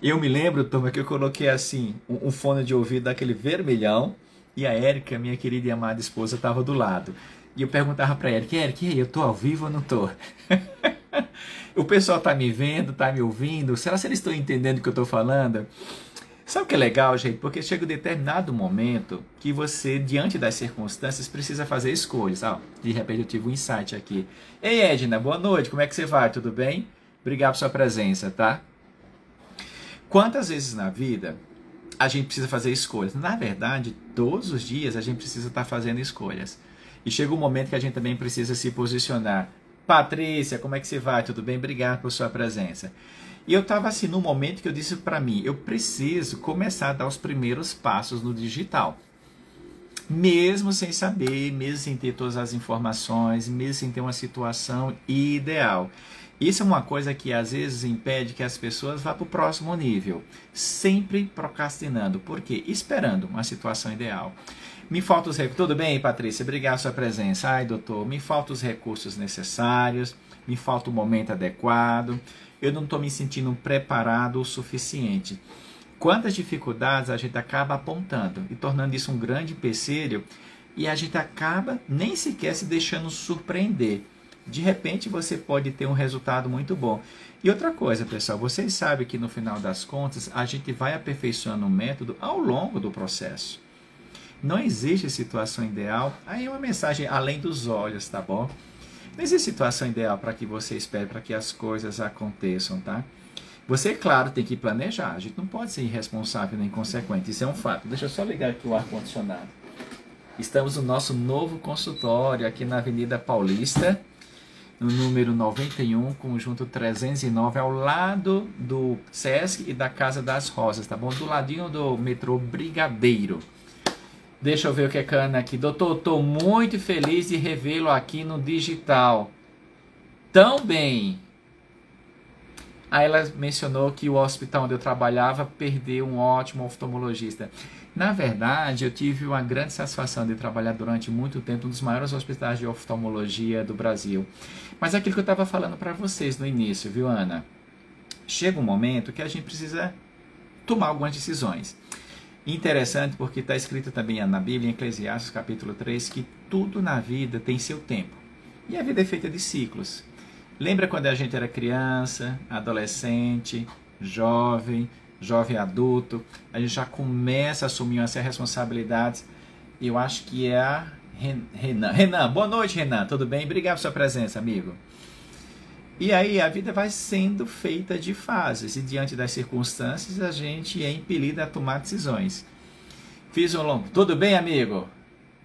Eu me lembro, turma, que eu coloquei assim, um fone de ouvido daquele vermelhão, e a Érica, minha querida e amada esposa, estava do lado. E eu perguntava para a Érica, Érica, e aí, eu tô ao vivo ou não tô? O pessoal tá me vendo, tá me ouvindo? Será que eles estão entendendo o que eu tô falando? Sabe o que é legal, gente? Porque chega um determinado momento que você, diante das circunstâncias, precisa fazer escolhas. De repente eu tive um insight aqui. Ei, Edna, boa noite, como é que você vai? Tudo bem? Obrigado pela sua presença, tá? Quantas vezes na vida a gente precisa fazer escolhas? Na verdade, todos os dias a gente precisa estar fazendo escolhas. E chega um momento que a gente também precisa se posicionar. Patrícia, como é que você vai? Tudo bem? Obrigado por sua presença. E eu estava assim, num momento que eu disse para mim, eu preciso começar a dar os primeiros passos no digital. Mesmo sem saber, mesmo sem ter todas as informações, mesmo sem ter uma situação ideal. Isso é uma coisa que às vezes impede que as pessoas vá para o próximo nível. Sempre procrastinando. Por quê? Esperando uma situação ideal. Me faltam os recursos. Tudo bem, Patrícia? Obrigado pela sua presença. Ai, doutor, me faltam os recursos necessários, me falta o momento adequado, eu não estou me sentindo preparado o suficiente. Quantas dificuldades a gente acaba apontando e tornando isso um grande empecilho, e a gente acaba nem sequer se deixando surpreender. De repente você pode ter um resultado muito bom. E outra coisa, pessoal, vocês sabem que no final das contas a gente vai aperfeiçoando o método ao longo do processo. Não existe situação ideal. Aí é uma mensagem além dos olhos, tá bom? Não existe situação ideal para que você espere, para que as coisas aconteçam, tá? Você, claro, tem que planejar. A gente não pode ser irresponsável nem inconsequente. Isso é um fato. Deixa eu só ligar aqui o ar-condicionado. Estamos no nosso novo consultório aqui na Avenida Paulista, no número 91, conjunto 309, ao lado do Sesc e da Casa das Rosas, tá bom? Do ladinho do metrô Brigadeiro. Deixa eu ver o que é cana aqui. Doutor, estou muito feliz de revê-lo aqui no digital. Tão bem. Aí ela mencionou que o hospital onde eu trabalhava perdeu um ótimo oftalmologista. Na verdade, eu tive uma grande satisfação de trabalhar durante muito tempo em um dos maiores hospitais de oftalmologia do Brasil. Mas é aquilo que eu estava falando para vocês no início, viu, Ana? Chega um momento que a gente precisa tomar algumas decisões. Interessante porque está escrito também na Bíblia, em Eclesiastes capítulo 3, que tudo na vida tem seu tempo. E a vida é feita de ciclos. Lembra quando a gente era criança, adolescente, jovem adulto, a gente já começa a assumir essas responsabilidades. Eu acho que é a Renan. Renan, boa noite, Renan. Tudo bem? Obrigado pela sua presença, amigo. E aí a vida vai sendo feita de fases, e diante das circunstâncias a gente é impelido a tomar decisões. Fiz um longo. Tudo bem, amigo?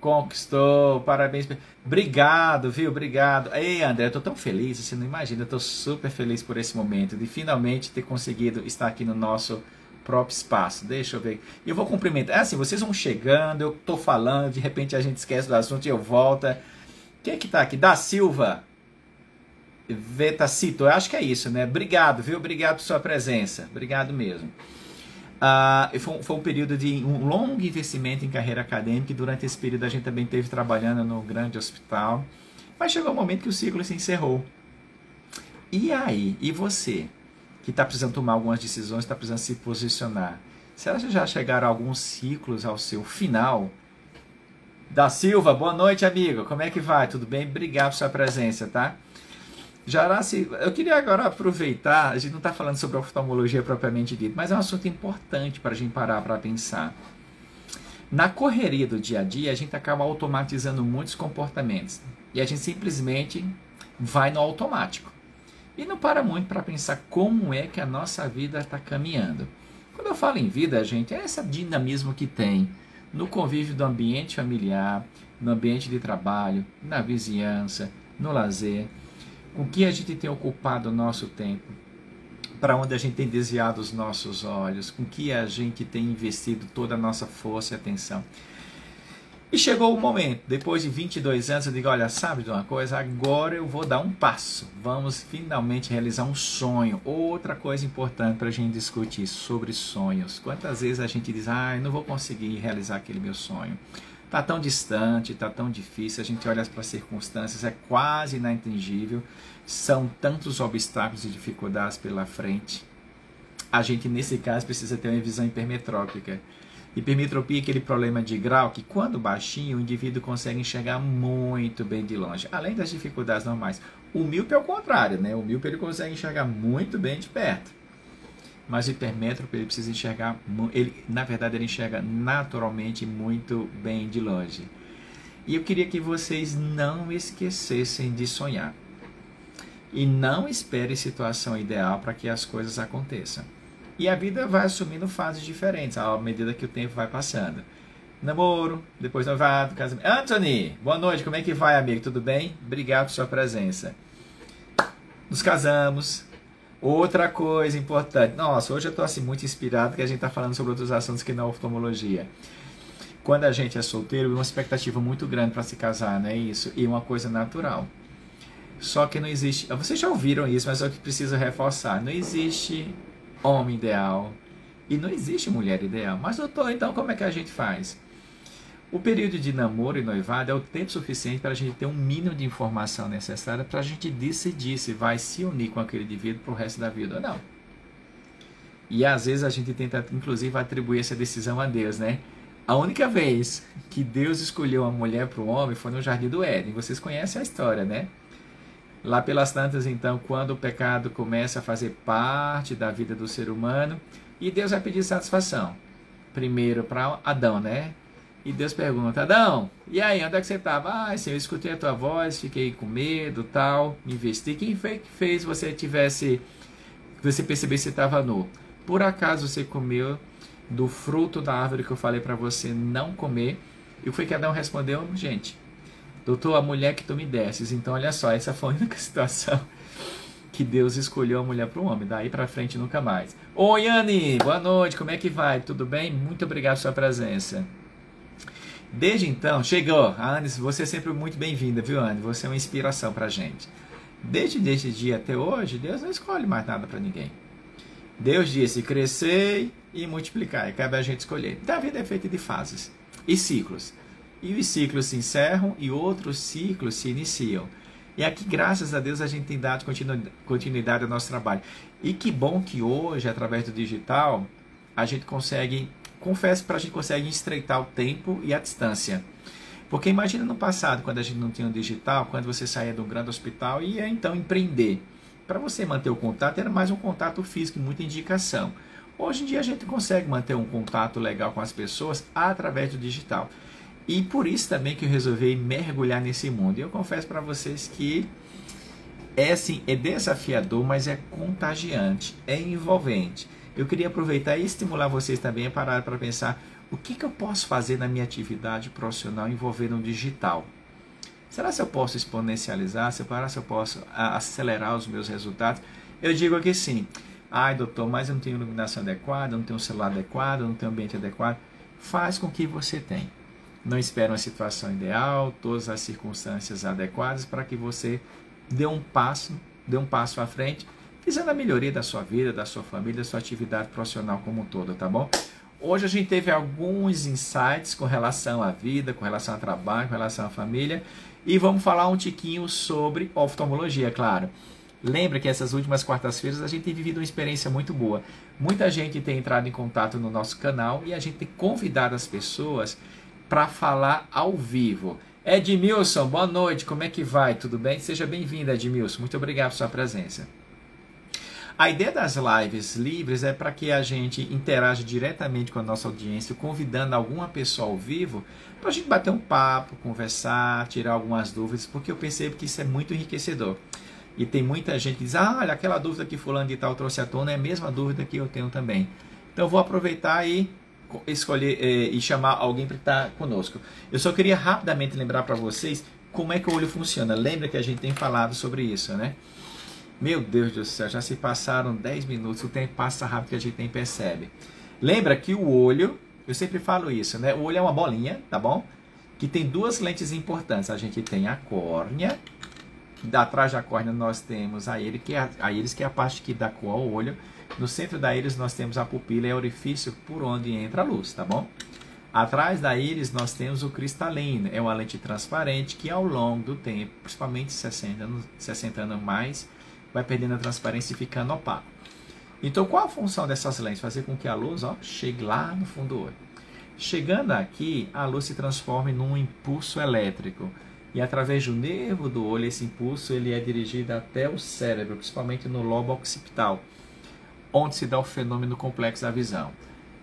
Conquistou, parabéns. Obrigado, viu? Obrigado. Ei, André, eu tô tão feliz, você não imagina, eu tô super feliz por esse momento, de finalmente ter conseguido estar aqui no nosso próprio espaço. Deixa eu ver. Eu vou cumprimentar. É assim, vocês vão chegando, eu tô falando, de repente a gente esquece do assunto e eu volto. Quem é que tá aqui? Da Silva. Vetacito, eu acho que é isso, né? Obrigado, viu? Obrigado por sua presença. Obrigado mesmo. Foi um período de um longo investimento em carreira acadêmica, e durante esse período a gente também esteve trabalhando no grande hospital. Mas chegou um momento que o ciclo se encerrou. E aí? E você? Que está precisando tomar algumas decisões, está precisando se posicionar. Será que já chegaram alguns ciclos ao seu final? Da Silva, boa noite, amigo. Como é que vai? Tudo bem? Obrigado por sua presença, tá? Jaraci, eu queria agora aproveitar, a gente não está falando sobre oftalmologia propriamente dito, mas é um assunto importante para a gente parar para pensar. Na correria do dia a dia, a gente acaba automatizando muitos comportamentos e a gente simplesmente vai no automático e não para muito para pensar como é que a nossa vida está caminhando. Quando eu falo em vida, gente, é esse dinamismo que tem no convívio do ambiente familiar, no ambiente de trabalho, na vizinhança, no lazer. Com que a gente tem ocupado o nosso tempo, para onde a gente tem desviado os nossos olhos, com que a gente tem investido toda a nossa força e atenção. E chegou o momento, depois de 22 anos, eu digo, olha, sabe de uma coisa? Agora eu vou dar um passo, vamos finalmente realizar um sonho. Outra coisa importante para a gente discutir sobre sonhos. Quantas vezes a gente diz, eu não vou conseguir realizar aquele meu sonho. Está tão distante, está tão difícil, a gente olha para as circunstâncias, é quase inatingível, são tantos obstáculos e dificuldades pela frente. a gente, nesse caso, precisa ter uma visão hipermetrópica. Hipermetropia é aquele problema de grau que, quando baixinho, o indivíduo consegue enxergar muito bem de longe, além das dificuldades normais. O míope é o contrário, né? O míope ele consegue enxergar muito bem de perto. Mas o hipermétrope ele precisa enxergar, na verdade ele enxerga naturalmente muito bem de longe. E eu queria que vocês não esquecessem de sonhar. E não espere situação ideal para que as coisas aconteçam. E a vida vai assumindo fases diferentes à medida que o tempo vai passando. Namoro, depois noivado, casamento. Anthony, boa noite, como é que vai, amigo? Tudo bem? Obrigado por sua presença. Nos casamos. Outra coisa importante. Nossa, hoje eu estou assim, muito inspirado porque a gente está falando sobre outros assuntos que não oftalmologia. Quando a gente é solteiro, uma expectativa muito grande para se casar, não é isso? E uma coisa natural. Só que não existe... Vocês já ouviram isso, mas é o que preciso reforçar. Não existe homem ideal e não existe mulher ideal. Mas, doutor, então como é que a gente faz? O período de namoro e noivado é o tempo suficiente para a gente ter um mínimo de informação necessária para a gente decidir se vai se unir com aquele indivíduo para o resto da vida ou não. E às vezes a gente tenta, inclusive, atribuir essa decisão a Deus, né? A única vez que Deus escolheu uma mulher para o homem foi no Jardim do Éden. Vocês conhecem a história, né? Lá pelas tantas, então, quando o pecado começa a fazer parte da vida do ser humano, e Deus vai pedir satisfação. Primeiro para Adão, né? E Deus pergunta, Adão, e aí, onde é que você estava? Ah, Senhor, eu escutei a tua voz, fiquei com medo, tal, me investi. Quem foi que fez você perceber que você estava nu? Por acaso você comeu do fruto da árvore que eu falei para você não comer? E o que foi que Adão respondeu? Gente, doutor, a mulher que tu me desses. Então, olha só, essa foi a única situação que Deus escolheu a mulher para o homem. Daí para frente, nunca mais. Oi, Anne, boa noite, como é que vai? Tudo bem? Muito obrigado pela sua presença. Desde então, chegou. Anne, você é sempre muito bem-vinda, viu, Anne? Você é uma inspiração para a gente. Desde esse dia até hoje, Deus não escolhe mais nada para ninguém. Deus disse crescer e multiplicar, e cabe a gente escolher. Então, a vida é feita de fases e ciclos. E os ciclos se encerram e outros ciclos se iniciam. E aqui, graças a Deus, a gente tem dado continuidade ao nosso trabalho. E que bom que hoje, através do digital, a gente consegue, confesso para a gente consegue estreitar o tempo e a distância. Porque imagina no passado, quando a gente não tinha o digital, quando você saía de um grande hospital e ia então empreender. Para você manter o contato, era mais um contato físico e muita indicação. Hoje em dia a gente consegue manter um contato legal com as pessoas através do digital. E por isso também que eu resolvi mergulhar nesse mundo. E eu confesso para vocês que é assim, é desafiador, mas é contagiante, é envolvente. Eu queria aproveitar e estimular vocês também a parar para pensar o que eu posso fazer na minha atividade profissional envolvendo o digital. Será que eu posso exponencializar? Será que eu posso acelerar os meus resultados? Eu digo que sim. Ai, doutor, mas eu não tenho iluminação adequada, eu não tenho um celular adequado, eu não tenho ambiente adequado. Faz com o que você tem. Não espere uma situação ideal, todas as circunstâncias adequadas para que você dê um passo à frente, visando a melhoria da sua vida, da sua família, da sua atividade profissional como um todo, tá bom? Hoje a gente teve alguns insights com relação à vida, com relação ao trabalho, com relação à família, e vamos falar um tiquinho sobre oftalmologia, claro. Lembra que essas últimas quartas-feiras a gente tem vivido uma experiência muito boa. Muita gente tem entrado em contato no nosso canal e a gente tem convidado as pessoas para falar ao vivo. Edmilson, boa noite, como é que vai? Tudo bem? Seja bem-vindo, Edmilson. Muito obrigado por sua presença. A ideia das lives livres é para que a gente interaja diretamente com a nossa audiência, convidando alguma pessoa ao vivo, para a gente bater um papo, conversar, tirar algumas dúvidas, porque eu percebo que isso é muito enriquecedor. E tem muita gente que diz, olha, aquela dúvida que fulano de tal trouxe à tona é a mesma dúvida que eu tenho também. Então eu vou aproveitar e escolher e chamar alguém para estar conosco. Eu só queria rapidamente lembrar para vocês como é que o olho funciona. Lembra que a gente tem falado sobre isso, né? Meu Deus do céu, já se passaram 10 minutos, o tempo passa rápido que a gente nem percebe. Lembra que o olho, eu sempre falo isso, né? O olho é uma bolinha, tá bom? Que tem duas lentes importantes. A gente tem a córnea, atrás da córnea nós temos a íris, que é a parte que dá cor ao olho. No centro da íris nós temos a pupila, é o orifício por onde entra a luz, tá bom? Atrás da íris nós temos o cristalino, é uma lente transparente que ao longo do tempo, principalmente 60 anos mais, vai perdendo a transparência e ficando opaco. Então, qual a função dessas lentes? Fazer com que a luz, ó, chegue lá no fundo do olho. Chegando aqui, a luz se transforma num impulso elétrico. E através do nervo do olho, esse impulso ele é dirigido até o cérebro, principalmente no lobo occipital, onde se dá o fenômeno complexo da visão.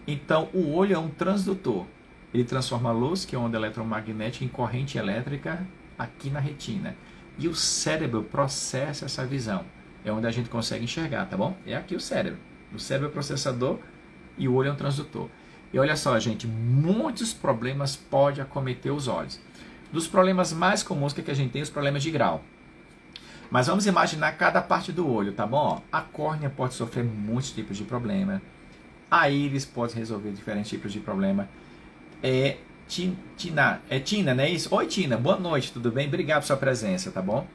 Então, o olho é um transdutor. Ele transforma a luz, que é onda eletromagnética, em corrente elétrica aqui na retina. E o cérebro processa essa visão. É onde a gente consegue enxergar, tá bom? É aqui o cérebro. O cérebro é o processador e o olho é um transdutor. E olha só, gente, muitos problemas podem acometer os olhos. Dos problemas mais comuns que a gente tem, os problemas de grau. Mas vamos imaginar cada parte do olho, tá bom? A córnea pode sofrer muitos tipos de problema. A íris pode resolver diferentes tipos de problema. Tina, não é isso? Oi, Tina, boa noite, tudo bem? Obrigado pela sua presença, tá bom?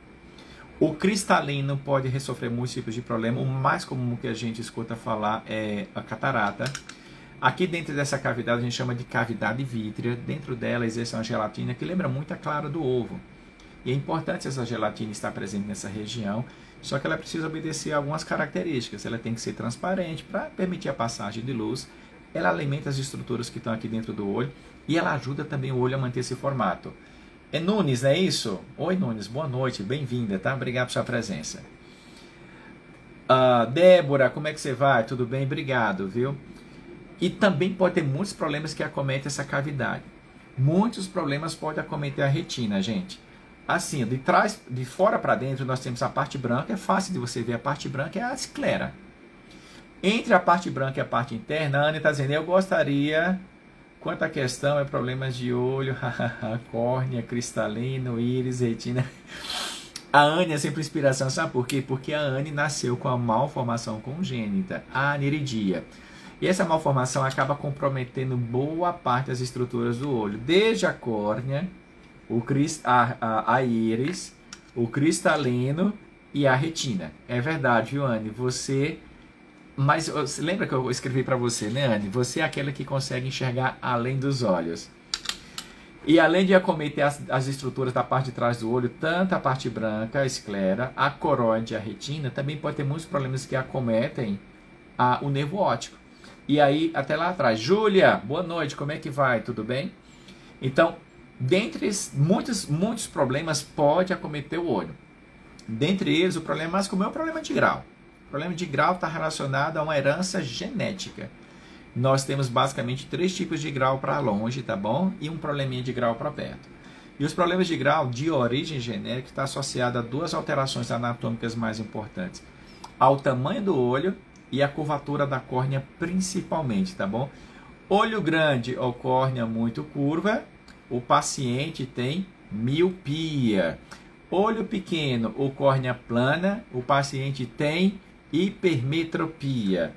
O cristalino pode sofrer muitos tipos de problema. O mais comum que a gente escuta falar é a catarata. Aqui dentro dessa cavidade a gente chama de cavidade vítrea. Dentro dela existe uma gelatina que lembra muito a clara do ovo. E é importante essa gelatina estar presente nessa região, só que ela precisa obedecer a algumas características. Ela tem que ser transparente para permitir a passagem de luz. Ela alimenta as estruturas que estão aqui dentro do olho e ela ajuda também o olho a manter esse formato. É Nunes, não é isso? Oi, Nunes, boa noite, bem-vinda, tá? Obrigado pela sua presença. Débora, como é que você vai? Tudo bem? Obrigado, viu? E também pode ter muitos problemas que acometem essa cavidade. Muitos problemas podem acometer a retina, gente. Assim, de fora para dentro, nós temos a parte branca. É fácil de você ver. A parte branca é a esclera. Entre a parte branca e a parte interna, a Ana está dizendo, eu gostaria, quanto à questão é problemas de olho, córnea, cristalino, íris, retina. A Anne é sempre inspiração, sabe por quê? Porque a Anne nasceu com a malformação congênita, a aniridia. E essa malformação acaba comprometendo boa parte das estruturas do olho, desde a córnea, a íris, o cristalino e a retina. É verdade, viu, Anne? Mas lembra que eu escrevi para você, né, Anne? Você é aquela que consegue enxergar além dos olhos. E além de acometer as estruturas da parte de trás do olho, tanto a parte branca, a esclera, a coroide e a retina, também pode ter muitos problemas que acometem o nervo óptico. E aí, até lá atrás. Júlia, boa noite, como é que vai? Tudo bem? Então, dentre muitos problemas pode acometer o olho. Dentre eles, o problema mais comum é o problema de grau. O problema de grau está relacionado a uma herança genética. Nós temos basicamente 3 tipos de grau para longe, tá bom? E um probleminha de grau para perto. E os problemas de grau de origem genética estão associados a 2 alterações anatômicas mais importantes. Ao tamanho do olho e a curvatura da córnea principalmente, tá bom? Olho grande ou córnea muito curva, o paciente tem miopia. Olho pequeno ou córnea plana, o paciente tem hipermetropia.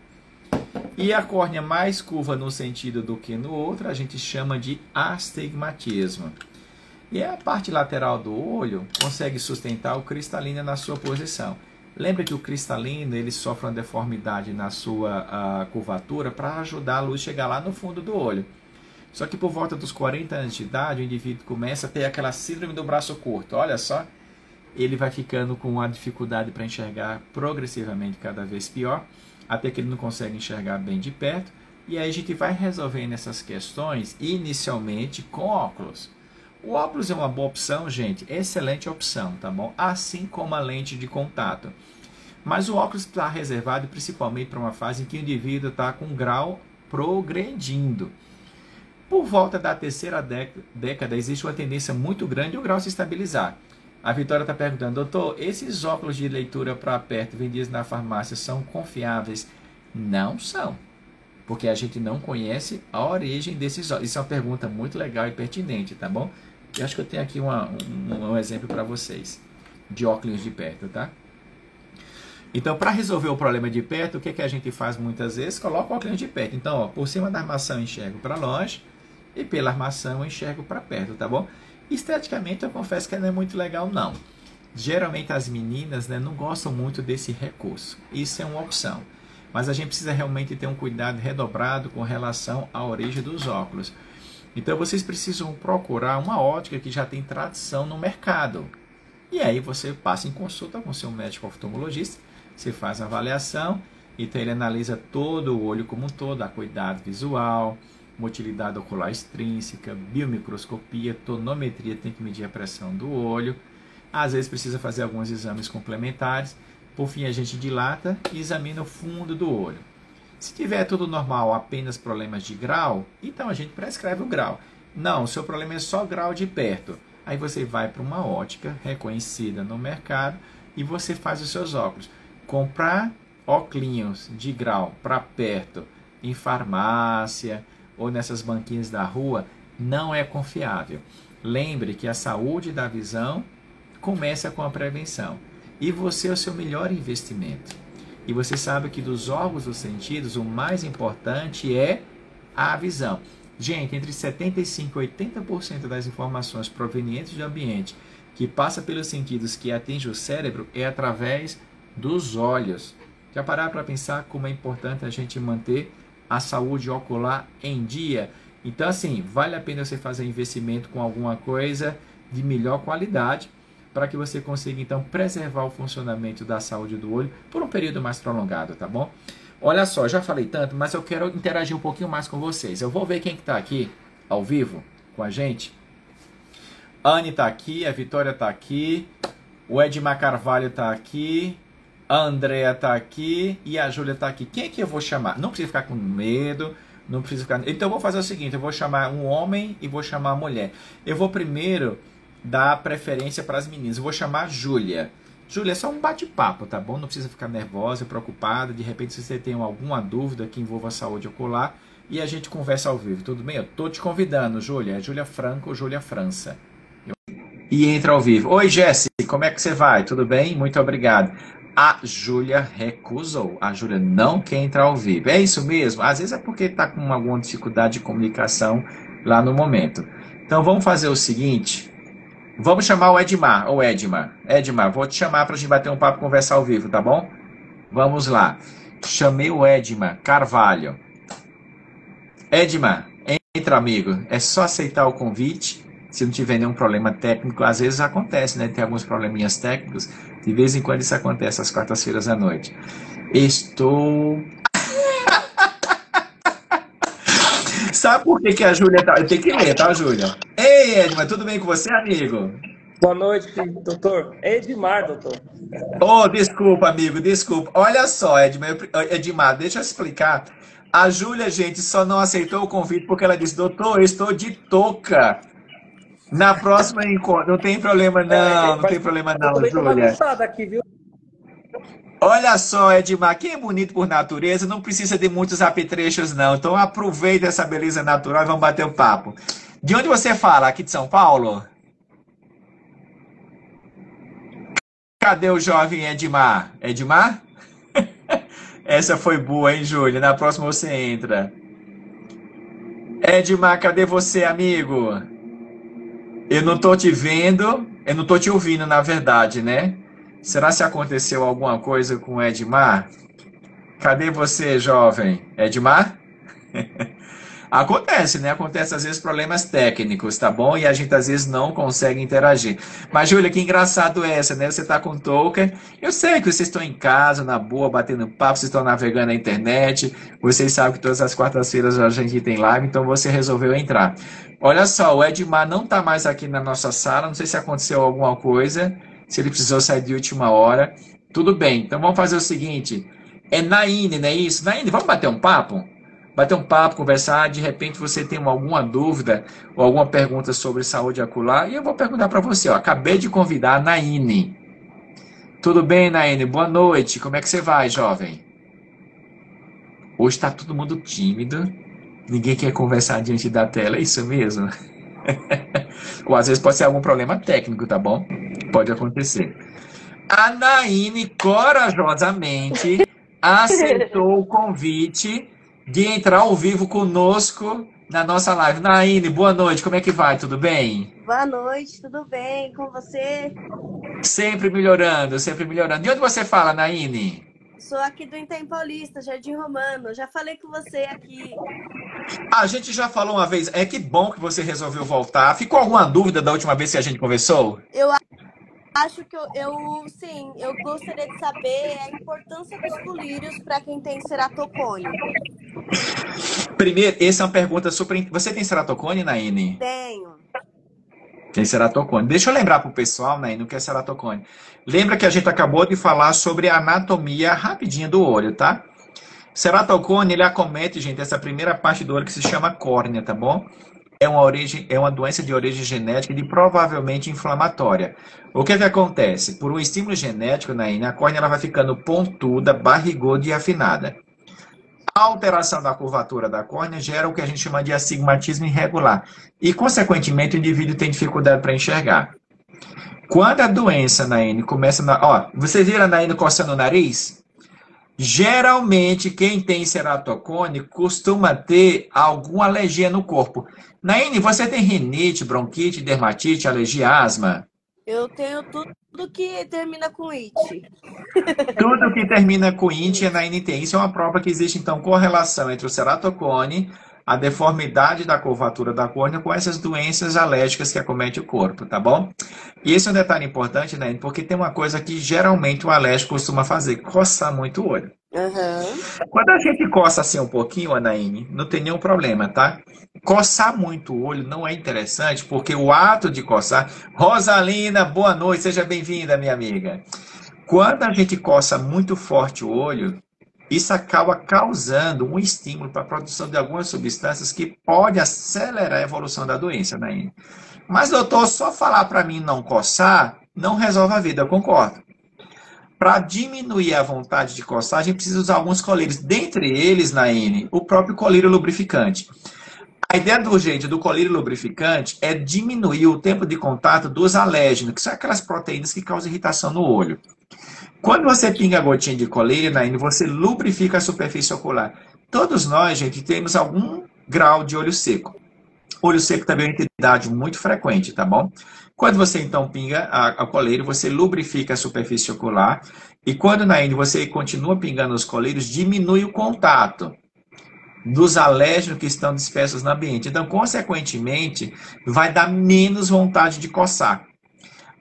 E a córnea mais curva no sentido do que no outro, a gente chama de astigmatismo. E a parte lateral do olho consegue sustentar o cristalino na sua posição. Lembra que o cristalino ele sofre uma deformidade na sua curvatura para ajudar a luz a chegar lá no fundo do olho. Só que por volta dos 40 anos de idade, o indivíduo começa a ter aquela síndrome do braço curto. Olha só, ele vai ficando com uma dificuldade para enxergar progressivamente cada vez pior, até que ele não consegue enxergar bem de perto. E aí a gente vai resolvendo essas questões inicialmente com óculos. O óculos é uma boa opção, gente, excelente opção, tá bom? Assim como a lente de contato. Mas o óculos está reservado principalmente para uma fase em que o indivíduo está com grau progredindo. Por volta da terceira década, existe uma tendência muito grande o grau se estabilizar. A Vitória está perguntando, doutor, esses óculos de leitura para perto vendidos na farmácia são confiáveis? Não são, porque a gente não conhece a origem desses óculos. Isso é uma pergunta muito legal e pertinente, tá bom? Eu acho que eu tenho aqui um exemplo para vocês de óculos de perto, tá? Então, para resolver o problema de perto, o que a gente faz muitas vezes? Coloca o óculos de perto. Então, ó, por cima da armação eu enxergo para longe e pela armação eu enxergo para perto, tá bom? Esteticamente, eu confesso que não é muito legal, não. Geralmente, as meninas, né, não gostam muito desse recurso. Isso é uma opção. Mas a gente precisa realmente ter um cuidado redobrado com relação à origem dos óculos. Então, vocês precisam procurar uma ótica que já tem tradição no mercado. E aí, você passa em consulta com seu médico oftalmologista, você faz a avaliação Então ele analisa todo o olho como um todo, acuidade visual, motilidade ocular extrínseca, biomicroscopia, tonometria, tem que medir a pressão do olho. Às vezes precisa fazer alguns exames complementares. Por fim, a gente dilata e examina o fundo do olho. Se tiver tudo normal, apenas problemas de grau, então a gente prescreve o grau. Não, o seu problema é só grau de perto. Aí você vai para uma ótica reconhecida no mercado e você faz os seus óculos. Comprar óculos de grau para perto em farmácia ou nessas banquinhas da rua não é confiável. Lembre que a saúde da visão começa com a prevenção. E você é o seu melhor investimento. E você sabe que dos órgãos dos sentidos, o mais importante é a visão. Gente, entre 75% e 80% das informações provenientes do ambiente que passa pelos sentidos que atinge o cérebro é através dos olhos. Já pararam para pensar como é importante a gente manter a saúde ocular em dia? Então, assim, vale a pena você fazer investimento com alguma coisa de melhor qualidade para que você consiga, então, preservar o funcionamento da saúde do olho por um período mais prolongado, tá bom? Olha só, já falei tanto, mas eu quero interagir um pouquinho mais com vocês. Eu vou ver quem que está aqui, ao vivo, com a gente. Anne está aqui, a Vitória está aqui, o Edmar Carvalho está aqui, a Andrea está aqui e a Júlia está aqui. Quem é que eu vou chamar? Não precisa ficar com medo, não precisa ficar... Então eu vou fazer o seguinte, eu vou chamar um homem e vou chamar a mulher. Eu vou primeiro dar preferência para as meninas. Eu vou chamar a Júlia. Júlia, é só um bate-papo, tá bom? Não precisa ficar nervosa, preocupada. De repente, se você tem alguma dúvida que envolva a saúde ocular, e a gente conversa ao vivo, tudo bem? Eu tô te convidando, Júlia. É Júlia Franco ou Júlia França. E entra ao vivo. Oi, Jéssica, como é que você vai? Tudo bem? Muito obrigado. A Júlia recusou. A Júlia não quer entrar ao vivo. É isso mesmo? Às vezes é porque está com alguma dificuldade de comunicação lá no momento. Então, vamos fazer o seguinte... Vamos chamar o Edmar, ou Edmar. Edmar, vou te chamar para a gente bater um papo e conversar ao vivo, tá bom? Vamos lá. Chamei o Edmar Carvalho. Edmar, entra, amigo. É só aceitar o convite. Se não tiver nenhum problema técnico, às vezes acontece, né? Tem alguns probleminhas técnicos. De vez em quando isso acontece às quartas-feiras à noite. Estou... Sabe por que a Júlia tá... Eu tenho que ler, tá, Júlia? Ei, Edmar, tudo bem com você, amigo? Boa noite, doutor. Edmar, doutor. Oh, desculpa, amigo, desculpa. Olha só, Edmar, deixa eu explicar. A Júlia, gente, só não aceitou o convite porque ela disse, doutor, eu estou de touca. Na próxima encontro. Não tem problema não, não tem problema não, Júlia. Aqui, viu? Olha só, Edmar, quem é bonito por natureza não precisa de muitos apetrechos, não. Então aproveita essa beleza natural e vamos bater um papo. De onde você fala? Aqui de São Paulo? Cadê o jovem Edmar? Edmar? Essa foi boa, hein, Júlia? Na próxima você entra. Edmar, cadê você, amigo? Eu não tô te vendo, eu não tô te ouvindo, na verdade, né? Será se aconteceu alguma coisa com o Edmar? Cadê você, jovem? Edmar? Acontece, né? Acontece às vezes problemas técnicos, tá bom? E a gente às vezes não consegue interagir. Mas, Júlia, que engraçado é essa, né? Você tá com o Tolkien. Eu sei que vocês estão em casa, na boa, batendo papo, vocês estão navegando na internet. Vocês sabem que todas as quartas-feiras a gente tem live, então você resolveu entrar. Olha só, o Edmar não tá mais aqui na nossa sala. Não sei se aconteceu alguma coisa, se ele precisou sair de última hora. Tudo bem, então vamos fazer o seguinte. É Naine, não é isso? Naine, vamos bater um papo? Bater um papo, conversar, de repente você tem alguma dúvida ou alguma pergunta sobre saúde ocular, e eu vou perguntar para você, ó, acabei de convidar a Naine. Tudo bem, Naine? Boa noite, como é que você vai, jovem? Hoje está todo mundo tímido, ninguém quer conversar diante da tela, é isso mesmo? Ou às vezes pode ser algum problema técnico, tá bom? Pode acontecer. A Naine corajosamente aceitou o convite de entrar ao vivo conosco na nossa live. Naine, boa noite, como é que vai? Tudo bem? Boa noite, tudo bem com você? Sempre melhorando, sempre melhorando. De onde você fala, Naine? Sou aqui do Itaim Paulista, Jardim Romano. Já falei com você aqui. A gente já falou uma vez. É que bom que você resolveu voltar. Ficou alguma dúvida da última vez que a gente conversou? Eu acho que sim, eu gostaria de saber a importância dos colírios para quem tem ceratocone. Primeiro, essa é uma pergunta super. Você tem ceratocone, Naine? Tenho. Tem ceratocone. Deixa eu lembrar pro pessoal, Naine, o que é ceratocone. Lembra que a gente acabou de falar sobre a anatomia rapidinho do olho, tá? Ceratocone, ele acomete, gente, essa primeira parte do olho que se chama córnea, tá bom? É uma doença de origem genética e provavelmente inflamatória. O que acontece? Por um estímulo genético, Naine, a córnea ela vai ficando pontuda, barriguda e afinada. A alteração da curvatura da córnea gera o que a gente chama de astigmatismo irregular. E, consequentemente, o indivíduo tem dificuldade para enxergar. Quando a doença, Naine, começa na... Ó, você viram a Naine coçando o nariz? Geralmente, quem tem ceratocone costuma ter alguma alergia no corpo. Naine, você tem rinite, bronquite, dermatite, alergia, asma? Eu tenho tudo que termina com it. Tudo que termina com int é Naine tem. Isso é uma prova que existe, então, correlação entre o ceratocone, a deformidade da curvatura da córnea com essas doenças alérgicas que acometem o corpo, tá bom? E esse é um detalhe importante, Naine, porque tem uma coisa que geralmente o alérgico costuma fazer, coçar muito o olho. Uhum. Quando a gente coça assim um pouquinho, Anaíne, não tem nenhum problema, tá? Coçar muito o olho não é interessante, porque o ato de coçar... Rosalina, boa noite, seja bem-vinda, minha amiga. Quando a gente coça muito forte o olho, isso acaba causando um estímulo para a produção de algumas substâncias que pode acelerar a evolução da doença, Anaíne. Mas, doutor, só falar para mim não coçar não resolve a vida, eu concordo. Para diminuir a vontade de coçar, a gente precisa usar alguns colírios. Dentre eles, Naine, o próprio colírio lubrificante. A ideia do jeito do colírio lubrificante é diminuir o tempo de contato dos alérgenos, que são aquelas proteínas que causam irritação no olho. Quando você pinga a gotinha de colírio, Naine, você lubrifica a superfície ocular. Todos nós, gente, temos algum grau de olho seco. Olho seco também é uma entidade muito frequente, tá bom? Quando você, então, pinga a colírio, você lubrifica a superfície ocular. E quando, Naine, você continua pingando os colírios, diminui o contato dos alérgenos que estão dispersos no ambiente. Então, consequentemente, vai dar menos vontade de coçar.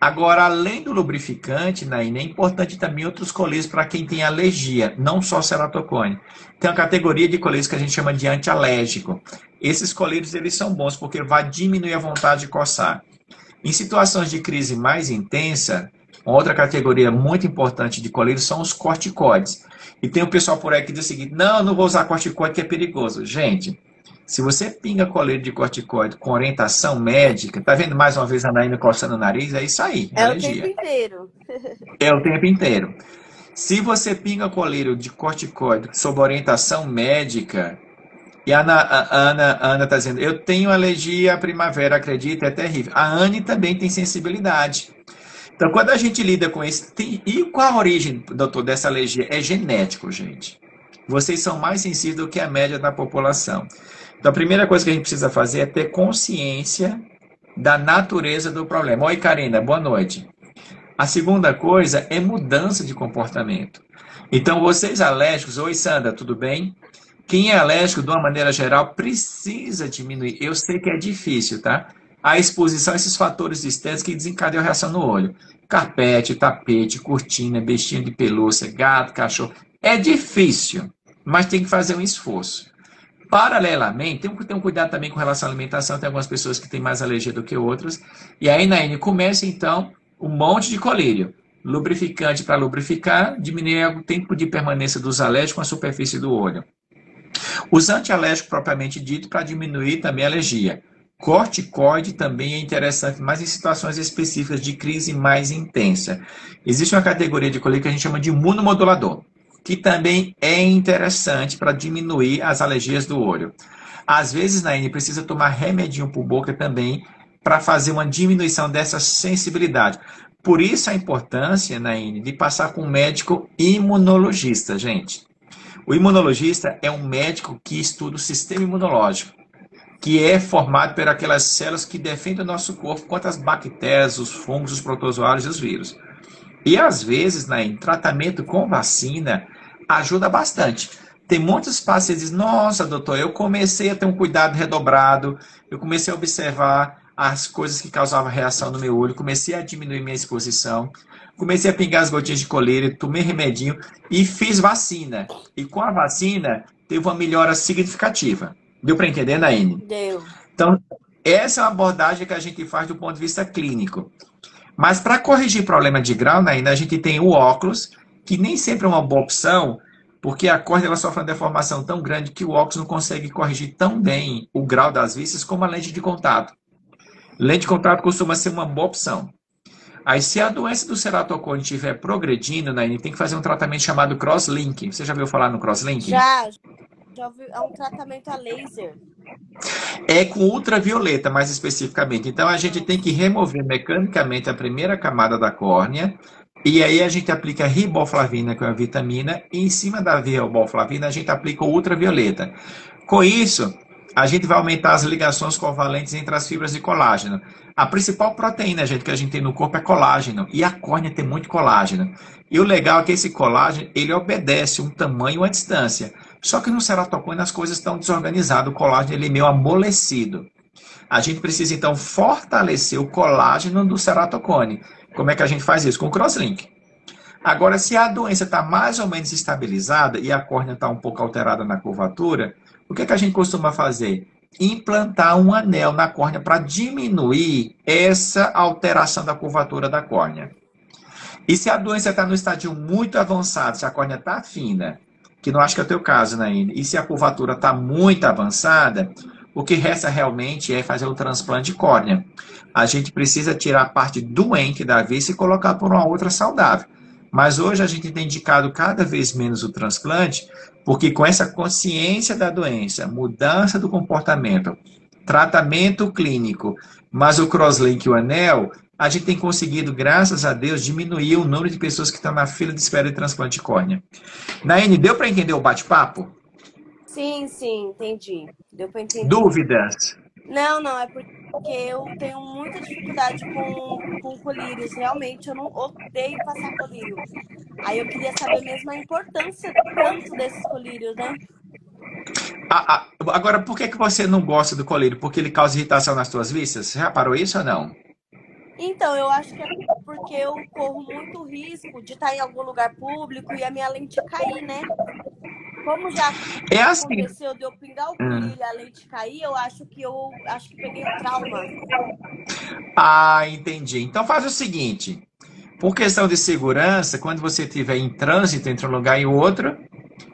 Agora, além do lubrificante, Naine, é importante também outros colírios para quem tem alergia, não só ceratocone. Tem uma categoria de colírios que a gente chama de antialérgico. Esses colírios, eles são bons porque vai diminuir a vontade de coçar. Em situações de crise mais intensa, outra categoria muito importante de colírios são os corticoides. E tem o pessoal por aí que diz o seguinte, não vou usar corticoide que é perigoso. Gente, se você pinga colírio de corticoide com orientação médica, tá vendo mais uma vez a Naine coçando o nariz? É isso aí, É alergia. o tempo inteiro. É o tempo inteiro. Se você pinga colírio de corticoide sob orientação médica, e a Ana está dizendo, eu tenho alergia à primavera, acredita, é terrível. A Anne também tem sensibilidade. Então, quando a gente lida com isso, e qual a origem, doutor, dessa alergia? É genético, gente. Vocês são mais sensíveis do que a média da população. Então, a primeira coisa que a gente precisa fazer é ter consciência da natureza do problema. Oi, Karina, boa noite. A segunda coisa é mudança de comportamento. Então, vocês alérgicos, oi, Sandra, tudo bem? Quem é alérgico, de uma maneira geral, precisa diminuir. Eu sei que é difícil, tá? A exposição a esses fatores externos que desencadeiam a reação no olho. Carpete, tapete, cortina, bestinho de pelúcia, gato, cachorro. É difícil, mas tem que fazer um esforço. Paralelamente, tem que ter um cuidado também com relação à alimentação. Tem algumas pessoas que têm mais alergia do que outras. E aí, Naine, começa então um monte de colírio. Lubrificante para lubrificar, diminuir o tempo de permanência dos alérgicos com a superfície do olho. Os antialérgicos propriamente dito para diminuir também a alergia. Corticoide também é interessante, mas em situações específicas de crise mais intensa. Existe uma categoria de colírio que a gente chama de imunomodulador, que também é interessante para diminuir as alergias do olho. Às vezes, Naine, precisa tomar remedinho por boca também para fazer uma diminuição dessa sensibilidade. Por isso a importância, Naine, de passar com um médico imunologista, gente. O imunologista é um médico que estuda o sistema imunológico, que é formado por aquelas células que defendem o nosso corpo contra as bactérias, os fungos, os protozoários e os vírus. E às vezes, Naine, tratamento com vacina ajuda bastante. Tem muitos pacientes que dizem, nossa, doutor, eu comecei a ter um cuidado redobrado, eu comecei a observar as coisas que causavam reação no meu olho, comecei a diminuir minha exposição, comecei a pingar as gotinhas de colírio, tomei remedinho e fiz vacina. E com a vacina, teve uma melhora significativa. Deu para entender, Naine? Deu. Então, essa é uma abordagem que a gente faz do ponto de vista clínico. Mas para corrigir problema de grau, Naine, a gente tem o óculos, que nem sempre é uma boa opção, porque a córnea ela sofre uma deformação tão grande que o óculos não consegue corrigir tão bem o grau das vistas como a lente de contato. Lente de contato costuma ser uma boa opção. Aí, se a doença do ceratocone estiver progredindo, Naine, tem que fazer um tratamento chamado crosslink. Você já ouviu falar no crosslink? Já ouvi, é um tratamento a laser. É com ultravioleta, mais especificamente. Então, a gente tem que remover mecanicamente a primeira camada da córnea, e aí a gente aplica riboflavina, que é uma vitamina, e em cima da riboflavina a gente aplica o ultravioleta. Com isso, a gente vai aumentar as ligações covalentes entre as fibras de colágeno. A principal proteína, gente, que a gente tem no corpo é colágeno, e a córnea tem muito colágeno. E o legal é que esse colágeno, ele obedece um tamanho e uma distância. Só que no ceratocone as coisas estão desorganizadas, o colágeno ele é meio amolecido. A gente precisa, então, fortalecer o colágeno do ceratocone. Como é que a gente faz isso? Com o crosslink. Agora, se a doença está mais ou menos estabilizada e a córnea está um pouco alterada na curvatura, o que é que a gente costuma fazer? Implantar um anel na córnea para diminuir essa alteração da curvatura da córnea. E se a doença está no estádio muito avançado, se a córnea está fina, que não acho que é o teu caso, Naine, e se a curvatura está muito avançada, o que resta realmente é fazer o transplante de córnea. A gente precisa tirar a parte doente da vista e colocar por uma outra saudável. Mas hoje a gente tem indicado cada vez menos o transplante, porque com essa consciência da doença, mudança do comportamento, tratamento clínico, mas o crosslink e o anel, a gente tem conseguido, graças a Deus, diminuir o número de pessoas que estão na fila de espera de transplante de córnea. Naine, deu para entender o bate-papo? Sim, entendi. Deu para entender. Dúvidas? Não, é porque eu tenho muita dificuldade com colírios. Realmente, eu não odeio passar colírio. Aí eu queria saber mesmo a importância tanto desses colírios, né? Agora, por que você não gosta do colírio? Porque ele causa irritação nas suas vistas? Você reparou isso ou não? Então, eu acho que é porque eu corro muito risco de estar em algum lugar público e a minha lente cair, né? Como já aconteceu de eu pingar o colírio e a lente cair, eu acho que peguei um trauma. Entendi. Então faz o seguinte, por questão de segurança, quando você estiver em trânsito entre um lugar e outro,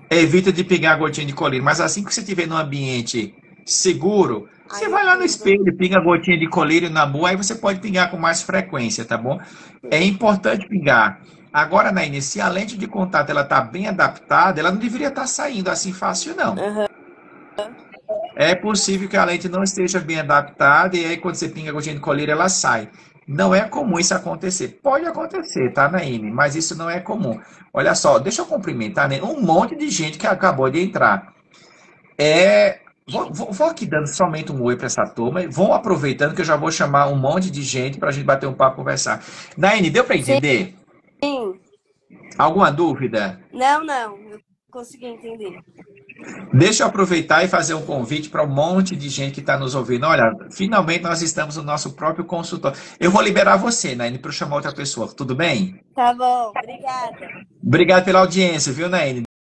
evita de pingar a gotinha de colírio. Mas assim que você estiver num ambiente seguro, você vai lá no espelho e pinga a gotinha de colírio na boa, aí você pode pingar com mais frequência, tá bom? É importante pingar. Agora, Naine, se a lente de contato ela está bem adaptada, ela não deveria estar saindo assim fácil, não. É possível que a lente não esteja bem adaptada e aí quando você pinga a gotinha de colírio, ela sai. Não é comum isso acontecer. Pode acontecer, tá, Naine? Mas isso não é comum. Olha só, deixa eu cumprimentar, né? Um monte de gente que acabou de entrar. Vou aqui dando somente um oi para essa turma. Vão aproveitando que eu já vou chamar um monte de gente para a gente bater um papo e conversar. Naine, deu para entender? Sim. Alguma dúvida? Não, eu consegui entender. Deixa eu aproveitar e fazer um convite para um monte de gente que está nos ouvindo. Olha, finalmente nós estamos no nosso próprio consultório. Eu vou liberar você, Naine, para chamar outra pessoa. Tudo bem? Tá bom, obrigada. Obrigado pela audiência, viu, Naine?